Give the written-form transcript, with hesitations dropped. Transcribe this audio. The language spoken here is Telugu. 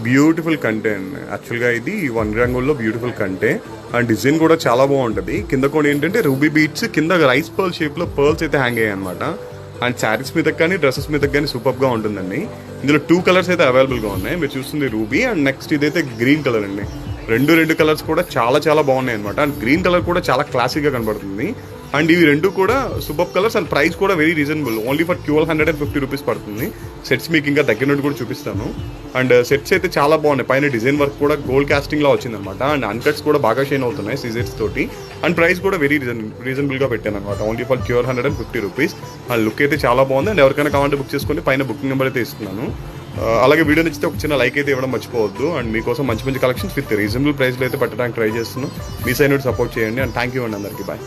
బ్యూటిఫుల్ కంటే అండి. యాక్చువల్గా ఇది 1 రంగుల్లో బ్యూటిఫుల్ కంటే అండ్ డిజైన్ కూడా చాలా బాగుంటుంది. కింద కూడా ఏంటంటే రూబీ బీట్స్ కింద రైస్ పర్ల్ షేప్లో పర్ల్స్ అయితే హ్యాంగ్ అయ్యాయి అనమాట. అండ్ శారీస్ మీద కానీ డ్రెస్సెస్ మీద కానీ సూపర్గా ఉంటుందండి. ఇందులో 2 కలర్స్ అయితే అవైలబుల్గా ఉన్నాయి. మీరు చూస్తుంది రూబీ అండ్ నెక్స్ట్ ఇదైతే గ్రీన్ కలర్ అండి. రెండు కలర్స్ కూడా చాలా చాలా బాగున్నాయి అనమాట. అండ్ గ్రీన్ కలర్ కూడా చాలా క్లాసిక్గా కనబడుతుంది. అండ్ ఇవి రెండు కూడా సూపర్ కలర్స్ అండ్ ప్రైస్ కూడా very reasonable, only for 150 rupees పడుతుంది. సెట్స్ మీకు ఇంకా దగ్గర నుండి కూడా చూపిస్తాను. అండ్ సెట్స్ అయితే చాలా బాగున్నాయి. పైన డిజైన్ వర్క్ కూడా గోల్డ్ కాస్టింగ్లో వచ్చిందనమాట. అండ్ అన్కట్స్ కూడా బాగా షైన్ అవుతున్నాయి సీజర్స్ తోటి. అండ్ ప్రైస్ కూడా వెరీ రీజనబుల్గా పెట్టాను అనమాట, only for 150 rupees. And look అయితే చాలా బాగుంది. అండ్ ఎవరికైనా కావాలంటే బుక్ చేసుకొని పైన బుకింగ్ నెంబర్ అయితే ఇస్తున్నాను. అలాగే వీడియో నచ్చితే ఒక చిన్న లైక్ అయితే ఇవ్వడం మర్చిపోవద్దు. అండ్ మీకోసం మంచి మంచి కలెక్షన్స్ విత్ రీజనబుల్ ప్రైస్లో అయితే పెట్టడానికి ట్రై చేస్తున్నాను. మీ సైడ్ నుండి సపోర్ట్ చేయండి. అండ్ థ్యాంక్ యూ అండి అందరికీ. బాయ్.